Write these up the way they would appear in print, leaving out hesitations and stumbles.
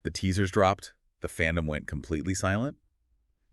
The teasers dropped, the fandom went completely silent,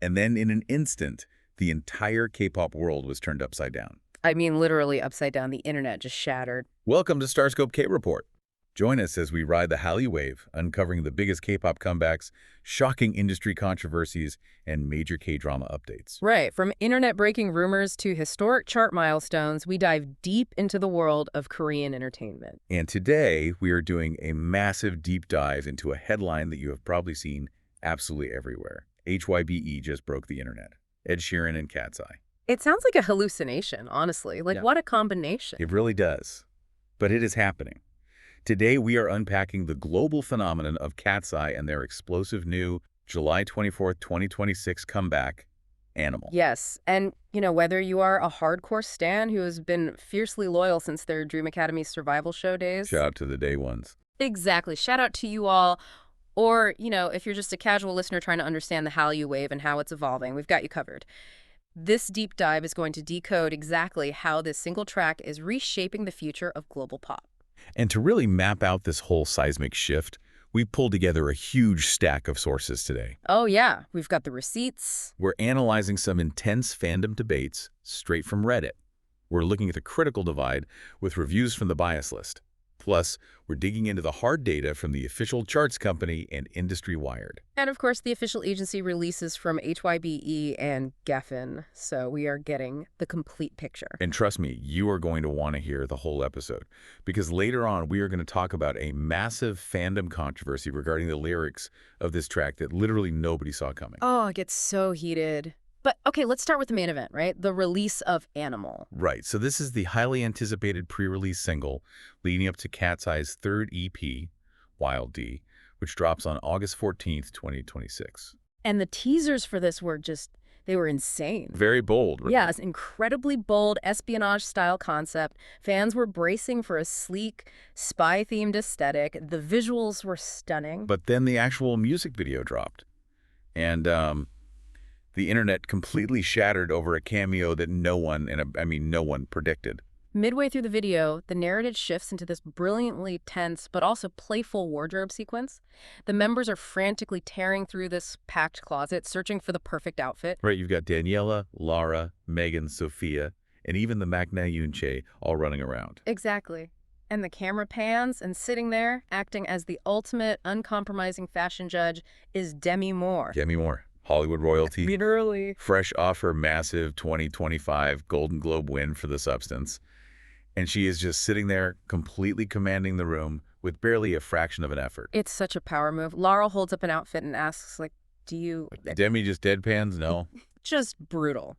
and then in an instant, the entire K-pop world was turned upside down. I mean, literally upside down. The internet just shattered. Welcome to StarScope K-Report. Join us as we ride the Hallyu Wave, uncovering the biggest K-pop comebacks, shocking industry controversies, and major K-drama updates. Right. From internet-breaking rumors to historic chart milestones, we dive deep into the world of Korean entertainment. And today, we are doing a massive deep dive into a headline that you have probably seen absolutely everywhere. HYBE just broke the internet. Ed Sheeran and Katseye. It sounds like a hallucination, honestly. What a combination. It really does. But it is happening. Today, we are unpacking the global phenomenon of Katseye and their explosive new July 24th, 2026 comeback, Animal. Yes, and, whether you are a hardcore stan who has been fiercely loyal since their Dream Academy survival show days. Shout out to the day ones. Exactly. Shout out to you all. Or, if you're just a casual listener trying to understand the Hallyu Wave and how it's evolving, we've got you covered. This deep dive is going to decode exactly how this single track is reshaping the future of global pop. And to really map out this whole seismic shift, we pulled together a huge stack of sources today. Oh, yeah. We've got the receipts. We're analyzing some intense fandom debates straight from Reddit. We're looking at the critical divide with reviews from the bias list. Plus, we're digging into the hard data from the official charts company and Industry Wired. And, of course, the official agency releases from HYBE and Geffen, so we are getting the complete picture. And trust me, you are going to want to hear the whole episode, because later on we are going to talk about a massive fandom controversy regarding the lyrics of this track that literally nobody saw coming. Oh, it gets so heated. But, okay, let's start with the main event, right? The release of Animal. Right, so this is the highly anticipated pre-release single leading up to Katseye's third EP, Wildest, which drops on August 14th, 2026. And the teasers for this were they were insane. Very bold. Right? Yeah, it's an incredibly bold espionage-style concept. Fans were bracing for a sleek, spy-themed aesthetic. The visuals were stunning. But then the actual music video dropped. And, the internet completely shattered over a cameo that no one predicted. Midway through the video, the narrative shifts into this brilliantly tense but also playful wardrobe sequence. The members are frantically tearing through this packed closet, searching for the perfect outfit. Right, you've got Daniela, Lara, Megan, Sophia, and even the Maknae Yoonchae all running around. Exactly. And the camera pans, and sitting there, acting as the ultimate uncompromising fashion judge, is Demi Moore. Demi Moore. Hollywood royalty. Literally. Fresh off her massive 2025 Golden Globe win for The Substance. And she is just sitting there, completely commanding the room with barely a fraction of an effort. It's such a power move. Lara holds up an outfit and asks, do you... Demi just deadpans? No. Just brutal.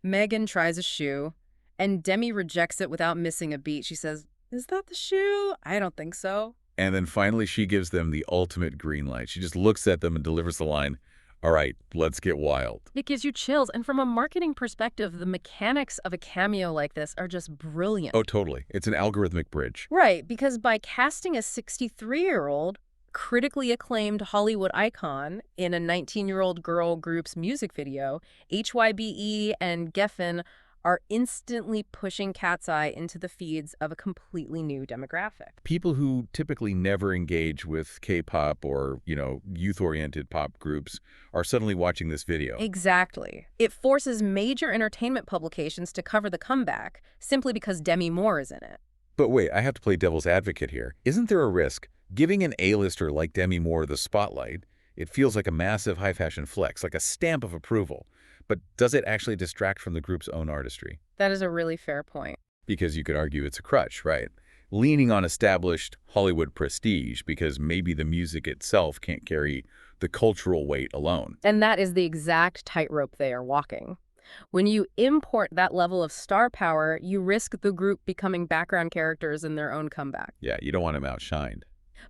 Megan tries a shoe, and Demi rejects it without missing a beat. She says, "Is that the shoe? I don't think so." And then finally she gives them the ultimate green light. She just looks at them and delivers the line, "All right, let's get wild." It gives you chills. And from a marketing perspective, the mechanics of a cameo like this are just brilliant. Oh, totally. It's an algorithmic bridge. Right, because by casting a 63-year-old, critically acclaimed Hollywood icon in a 19-year-old girl group's music video, HYBE and Geffen are instantly pushing Katseye into the feeds of a completely new demographic. People who typically never engage with K-pop or, youth-oriented pop groups are suddenly watching this video. Exactly. It forces major entertainment publications to cover the comeback simply because Demi Moore is in it. But wait, I have to play devil's advocate here. Isn't there a risk? Giving an A-lister like Demi Moore the spotlight, it feels like a massive high-fashion flex, like a stamp of approval. But does it actually distract from the group's own artistry? That is a really fair point. Because you could argue it's a crutch, right? Leaning on established Hollywood prestige because maybe the music itself can't carry the cultural weight alone. And that is the exact tightrope they are walking. When you import that level of star power, you risk the group becoming background characters in their own comeback. Yeah, you don't want them outshined.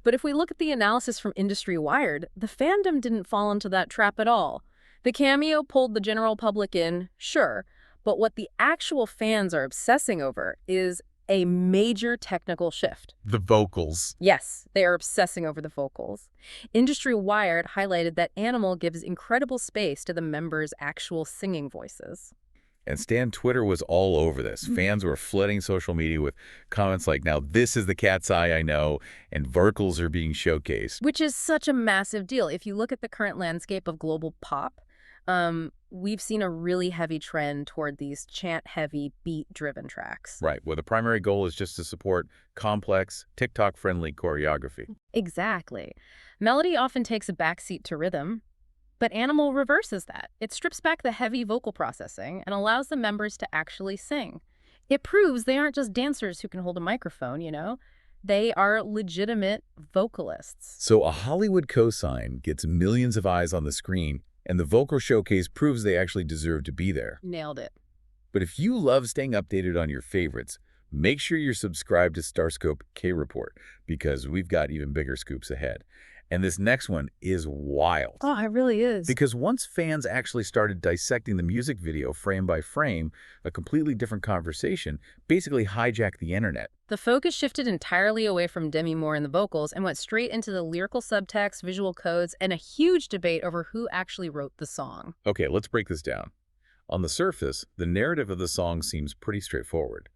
But if we look at the analysis from Industry Wired, the fandom didn't fall into that trap at all. The cameo pulled the general public in, sure, but what the actual fans are obsessing over is a major technical shift. The vocals. Yes, they are obsessing over the vocals. Industry Wired highlighted that Animal gives incredible space to the members' actual singing voices. And Stan Twitter was all over this. Fans were flooding social media with comments like, now this is the Katseye I know, and vocals are being showcased. Which is such a massive deal. If you look at the current landscape of global pop, we've seen a really heavy trend toward these chant-heavy, beat-driven tracks. Right, where the primary goal is just to support complex, TikTok-friendly choreography. Exactly. Melody often takes a backseat to rhythm, but Animal reverses that. It strips back the heavy vocal processing and allows the members to actually sing. It proves they aren't just dancers who can hold a microphone, you know? They are legitimate vocalists. So a Hollywood cosign gets millions of eyes on the screen, and the vocal showcase proves they actually deserve to be there. Nailed it. But if you love staying updated on your favorites, make sure you're subscribed to StarScope K-Report, because we've got even bigger scoops ahead. And this next one is wild. Oh, it really is. Because once fans actually started dissecting the music video frame by frame, a completely different conversation basically hijacked the internet. The focus shifted entirely away from Demi Moore and the vocals and went straight into the lyrical subtext, visual codes, and a huge debate over who actually wrote the song. Okay, let's break this down. On the surface, the narrative of the song seems pretty straightforward.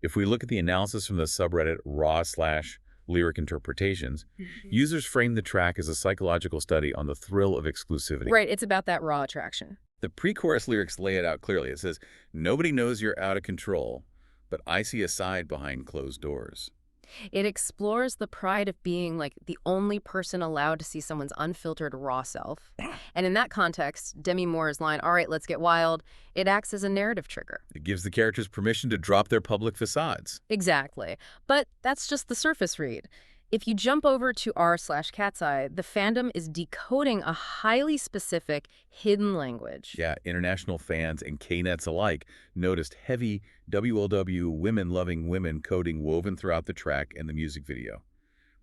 If we look at the analysis from the subreddit raw/lyric interpretations, users frame the track as a psychological study on the thrill of exclusivity. Right, it's about that raw attraction. The pre-chorus lyrics lay it out clearly. It says, "Nobody knows you're out of control, but I see a side behind closed doors." It explores the pride of being like the only person allowed to see someone's unfiltered raw self. And in that context, Demi Moore's line, "All right, let's get wild," it acts as a narrative trigger. It gives the characters permission to drop their public facades. Exactly. But that's just the surface read. If you jump over to r/Katseye, the fandom is decoding a highly specific, hidden language. Yeah, international fans and K-nets alike noticed heavy WLW women-loving women coding woven throughout the track and the music video.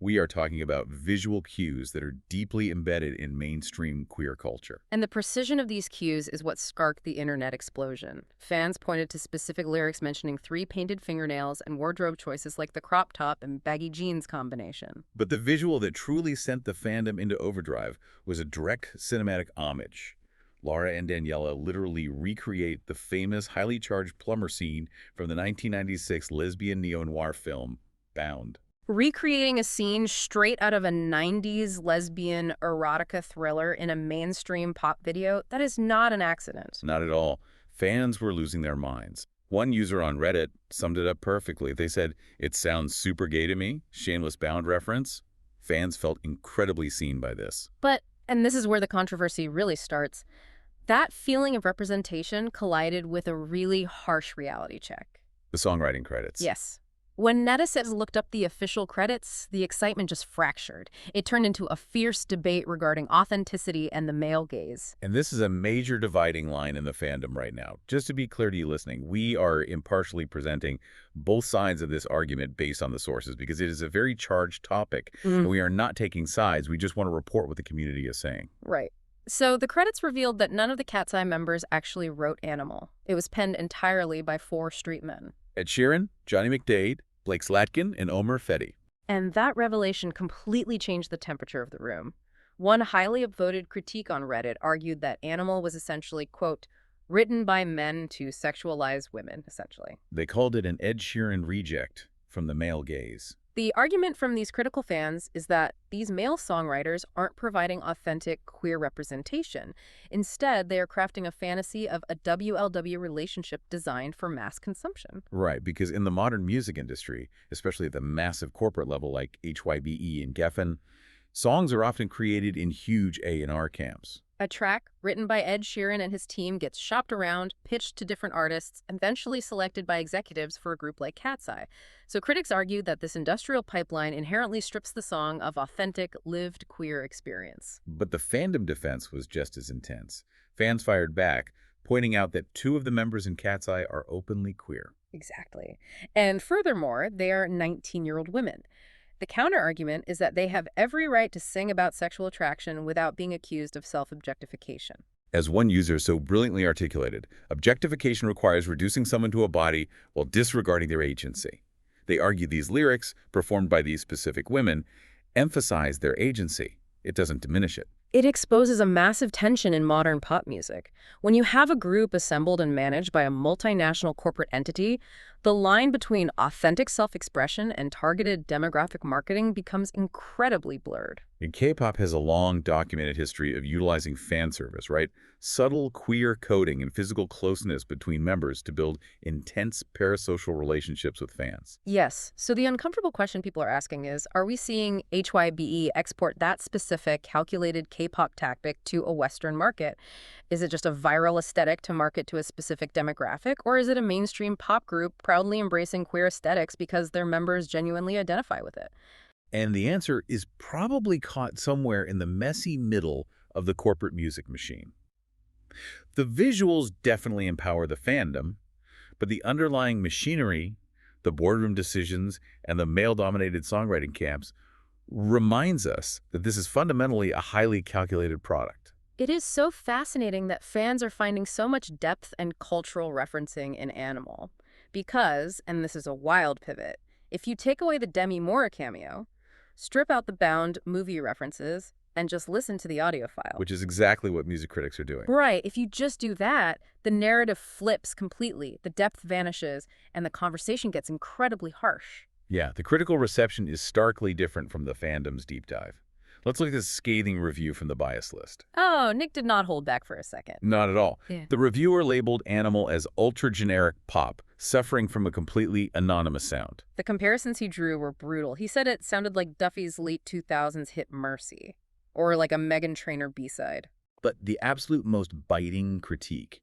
We are talking about visual cues that are deeply embedded in mainstream queer culture. And the precision of these cues is what sparked the internet explosion. Fans pointed to specific lyrics mentioning 3 painted fingernails and wardrobe choices like the crop top and baggy jeans combination. But the visual that truly sent the fandom into overdrive was a direct cinematic homage. Laura and Daniela literally recreate the famous highly charged plumber scene from the 1996 lesbian neo-noir film, Bound. Recreating a scene straight out of a 90s lesbian erotica thriller in a mainstream pop video, that is not an accident. Not at all. Fans were losing their minds. One user on Reddit summed it up perfectly. They said, "It sounds super gay to me, shameless Bound reference." Fans felt incredibly seen by this. But, and this is where the controversy really starts, that feeling of representation collided with a really harsh reality check. The songwriting credits. Yes. When netizens looked up the official credits, the excitement just fractured. It turned into a fierce debate regarding authenticity and the male gaze. And this is a major dividing line in the fandom right now. Just to be clear to you listening, we are impartially presenting both sides of this argument based on the sources because it is a very charged topic. And we are not taking sides. We just want to report what the community is saying. Right. So the credits revealed that none of the Katseye members actually wrote Animal. It was penned entirely by 4 street men. Ed Sheeran, Johnny McDade, Blake Slatkin, and Omer Fetty. And that revelation completely changed the temperature of the room. One highly upvoted critique on Reddit argued that Animal was essentially, quote, written by men to sexualize women, essentially. They called it an Ed Sheeran reject from the male gaze. The argument from these critical fans is that these male songwriters aren't providing authentic queer representation. Instead, they are crafting a fantasy of a WLW relationship designed for mass consumption. Right, because in the modern music industry, especially at the massive corporate level like HYBE and Geffen, songs are often created in huge A&R camps. A track written by Ed Sheeran and his team gets shopped around, pitched to different artists, eventually selected by executives for a group like Katseye. So critics argue that this industrial pipeline inherently strips the song of authentic, lived queer experience. But the fandom defense was just as intense. Fans fired back, pointing out that 2 of the members in Katseye are openly queer. Exactly. And furthermore, they are 19-year-old women. The counter-argument is that they have every right to sing about sexual attraction without being accused of self-objectification. As one user so brilliantly articulated, objectification requires reducing someone to a body while disregarding their agency. They argue these lyrics, performed by these specific women, emphasize their agency. It doesn't diminish it. It exposes a massive tension in modern pop music. When you have a group assembled and managed by a multinational corporate entity, the line between authentic self-expression and targeted demographic marketing becomes incredibly blurred. And K-pop has a long documented history of utilizing fan service, right? Subtle queer coding and physical closeness between members to build intense parasocial relationships with fans. Yes, so the uncomfortable question people are asking is, are we seeing HYBE export that specific calculated K-pop tactic to a Western market? Is it just a viral aesthetic to market to a specific demographic, or is it a mainstream pop group proudly embracing queer aesthetics because their members genuinely identify with it? And the answer is probably caught somewhere in the messy middle of the corporate music machine. The visuals definitely empower the fandom, but the underlying machinery, the boardroom decisions, and the male-dominated songwriting camps reminds us that this is fundamentally a highly calculated product. It is so fascinating that fans are finding so much depth and cultural referencing in Animal. Because, and this is a wild pivot, if you take away the Demi Moore cameo, strip out the Bound movie references, and just listen to the audio file. Which is exactly what music critics are doing. Right. If you just do that, the narrative flips completely, the depth vanishes, and the conversation gets incredibly harsh. Yeah, the critical reception is starkly different from the fandom's deep dive. Let's look at this scathing review from the bias list. Oh, Nick did not hold back for a second. Not at all. Yeah. The reviewer labeled Animal as ultra-generic pop, suffering from a completely anonymous sound. The comparisons he drew were brutal. He said it sounded like Duffy's late 2000s hit Mercy, or like a Meghan Trainor B-side. But the absolute most biting critique,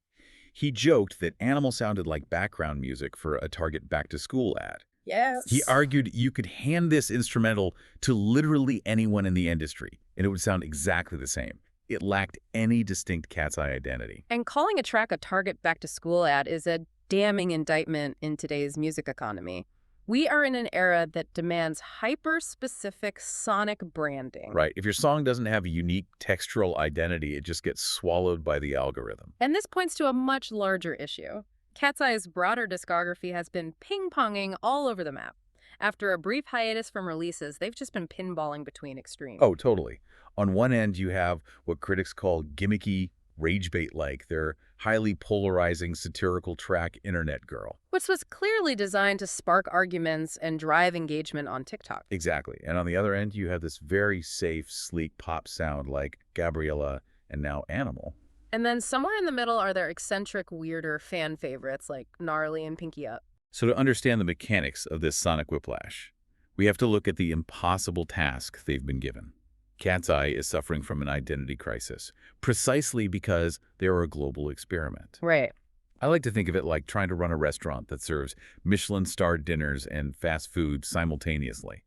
he joked that Animal sounded like background music for a Target back-to-school ad. Yes. He argued you could hand this instrumental to literally anyone in the industry, and it would sound exactly the same. It lacked any distinct Katseye identity. And calling a track a Target back-to-school ad is a damning indictment in today's music economy. We are in an era that demands hyper-specific sonic branding. Right. If your song doesn't have a unique textural identity, it just gets swallowed by the algorithm. And this points to a much larger issue. Katseye's broader discography has been ping-ponging all over the map. After a brief hiatus from releases, they've just been pinballing between extremes. Oh, totally. On one end, you have what critics call gimmicky, rage bait-like, their highly polarizing satirical track Internet Girl. Which was clearly designed to spark arguments and drive engagement on TikTok. Exactly. And on the other end, you have this very safe, sleek pop sound like Gabriella and now Animal. And then somewhere in the middle are their eccentric, weirder fan favorites like Gnarly and Pinky Up. So to understand the mechanics of this sonic whiplash, we have to look at the impossible task they've been given. Katseye is suffering from an identity crisis, precisely because they are a global experiment. Right. I like to think of it like trying to run a restaurant that serves Michelin-starred dinners and fast food simultaneously.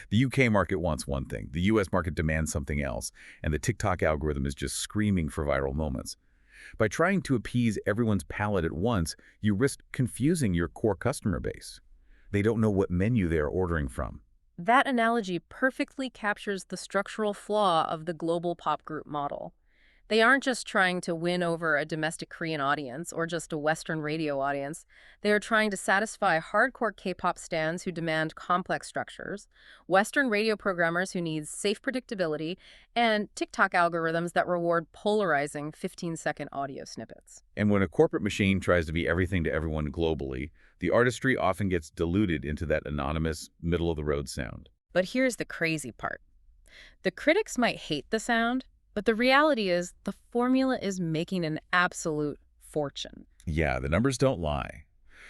The UK market wants one thing, the US market demands something else, and the TikTok algorithm is just screaming for viral moments. By trying to appease everyone's palate at once, you risk confusing your core customer base. They don't know what menu they are ordering from. That analogy perfectly captures the structural flaw of the global pop group model. They aren't just trying to win over a domestic Korean audience or just a Western radio audience. They are trying to satisfy hardcore K-pop stans who demand complex structures, Western radio programmers who need safe predictability, and TikTok algorithms that reward polarizing 15-second audio snippets. And when a corporate machine tries to be everything to everyone globally, the artistry often gets diluted into that anonymous, middle-of-the-road sound. But here's the crazy part. The critics might hate the sound, but the reality is the formula is making an absolute fortune. Yeah, the numbers don't lie.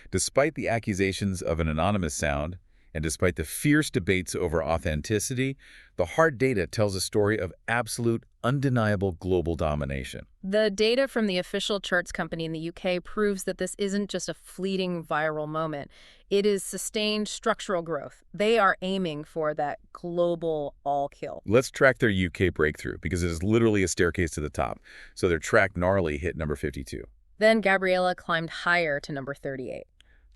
Despite the accusations of an anonymous sound, and despite the fierce debates over authenticity, the hard data tells a story of absolute, undeniable global domination. The data from the official charts company in the UK proves that this isn't just a fleeting viral moment. It is sustained structural growth. They are aiming for that global all-kill. Let's track their UK breakthrough, because it is literally a staircase to the top. So their track Gnarly hit number 52. Then Gabriella climbed higher to number 38.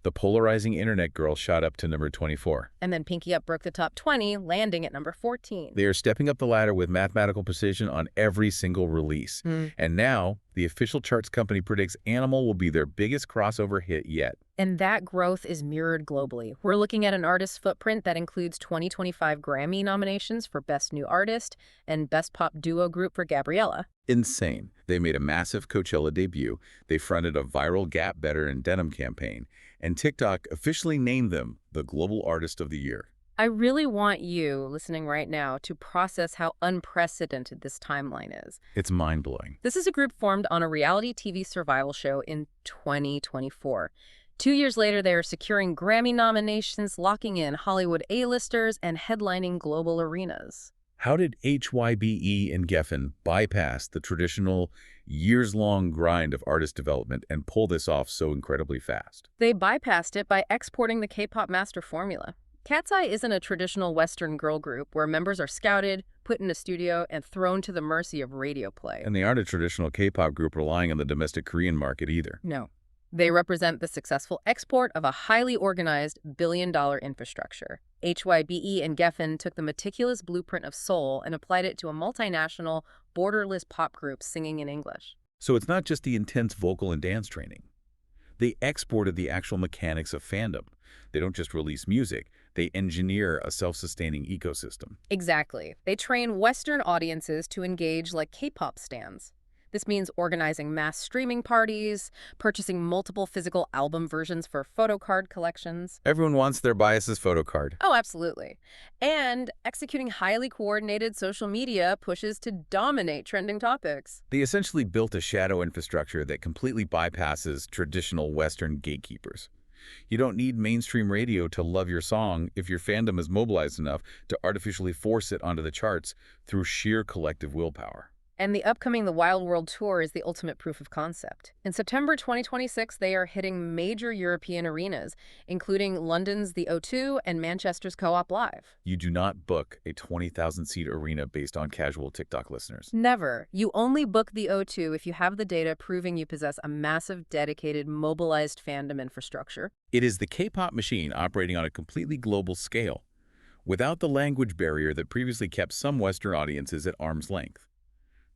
The polarizing Internet Girl shot up to number 24. And then Pinky Up broke the top 20, landing at number 14. They are stepping up the ladder with mathematical precision on every single release. And now, the official charts company predicts Animal will be their biggest crossover hit yet. And that growth is mirrored globally. We're looking at an artist's footprint that includes 2025 Grammy nominations for Best New Artist and Best Pop Duo Group for Gabriella. Insane. They made a massive Coachella debut, they fronted a viral Gap Better and Denim campaign, and TikTok officially named them the Global Artist of the Year. I really want you, listening right now, to process how unprecedented this timeline is. It's mind-blowing. This is a group formed on a reality TV survival show in 2024. 2 years later, they are securing Grammy nominations, locking in Hollywood A-listers, and headlining global arenas. How did HYBE and Geffen bypass the traditional years-long grind of artist development and pull this off so incredibly fast? They bypassed it by exporting the K-pop master formula. Katseye isn't a traditional Western girl group where members are scouted, put in a studio, and thrown to the mercy of radio play. And they aren't a traditional K-pop group relying on the domestic Korean market either. No. They represent the successful export of a highly organized billion-dollar infrastructure. HYBE and Geffen took the meticulous blueprint of Seoul and applied it to a multinational, borderless pop group singing in English. So it's not just the intense vocal and dance training. They exported the actual mechanics of fandom. They don't just release music, they engineer a self-sustaining ecosystem. Exactly. They train Western audiences to engage like K-pop stans. This means organizing mass streaming parties, purchasing multiple physical album versions for photocard collections. Everyone wants their biases photocard. Oh, absolutely. And executing highly coordinated social media pushes to dominate trending topics. They essentially built a shadow infrastructure that completely bypasses traditional Western gatekeepers. You don't need mainstream radio to love your song if your fandom is mobilized enough to artificially force it onto the charts through sheer collective willpower. And the upcoming The Wild World Tour is the ultimate proof of concept. In September 2026, they are hitting major European arenas, including London's The O2 and Manchester's Co-op Live. You do not book a 20,000-seat arena based on casual TikTok listeners. Never. You only book the O2 if you have the data proving you possess a massive, dedicated, mobilized fandom infrastructure. It is the K-pop machine operating on a completely global scale, without the language barrier that previously kept some Western audiences at arm's length.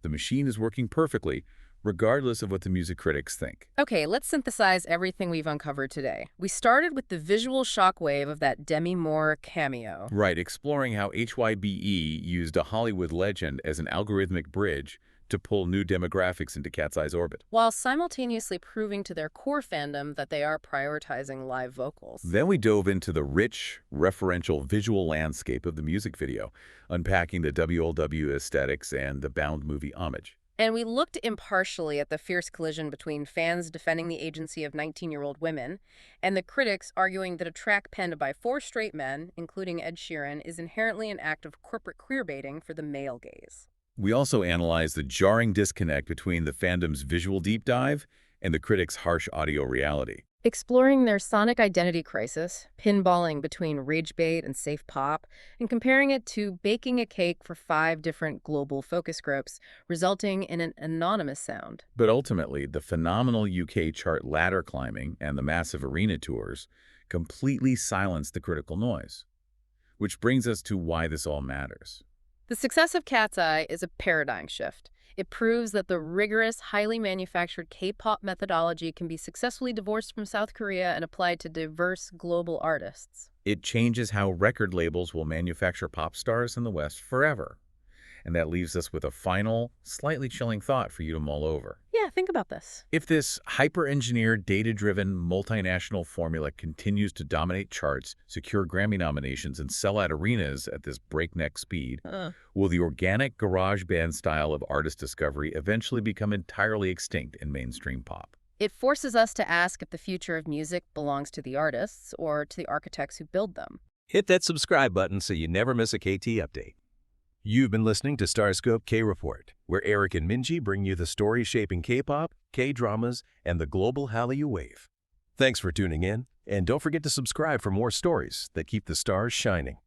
The machine is working perfectly, regardless of what the music critics think. Okay, let's synthesize everything we've uncovered today. We started with the visual shockwave of that Demi Moore cameo. Right, exploring how HYBE used a Hollywood legend as an algorithmic bridge to pull new demographics into Katseye's orbit, while simultaneously proving to their core fandom that they are prioritizing live vocals. Then we dove into the rich, referential visual landscape of the music video, unpacking the WLW aesthetics and the Bound movie homage. And we looked impartially at the fierce collision between fans defending the agency of 19-year-old women and the critics arguing that a track penned by 4 straight men, including Ed Sheeran, is inherently an act of corporate queerbaiting for the male gaze. We also analyzed the jarring disconnect between the fandom's visual deep dive and the critics' harsh audio reality. Exploring their sonic identity crisis, pinballing between rage bait and safe pop, and comparing it to baking a cake for 5 different global focus groups, resulting in an anonymous sound. But ultimately, the phenomenal UK chart ladder climbing and the massive arena tours completely silenced the critical noise. Which brings us to why this all matters. The success of Katseye is a paradigm shift. It proves that the rigorous, highly manufactured K-pop methodology can be successfully divorced from South Korea and applied to diverse global artists. It changes how record labels will manufacture pop stars in the West forever. And that leaves us with a final, slightly chilling thought for you to mull over. Yeah, think about this. If this hyper-engineered, data-driven, multinational formula continues to dominate charts, secure Grammy nominations, and sell out arenas at this breakneck speed, will the organic garage band style of artist discovery eventually become entirely extinct in mainstream pop? It forces us to ask if the future of music belongs to the artists or to the architects who build them. Hit that subscribe button so you never miss a KT update. You've been listening to StarScope K-Report, where Eric and Minji bring you the stories shaping K-pop, K-dramas, and the global Hallyu Wave. Thanks for tuning in, and don't forget to subscribe for more stories that keep the stars shining.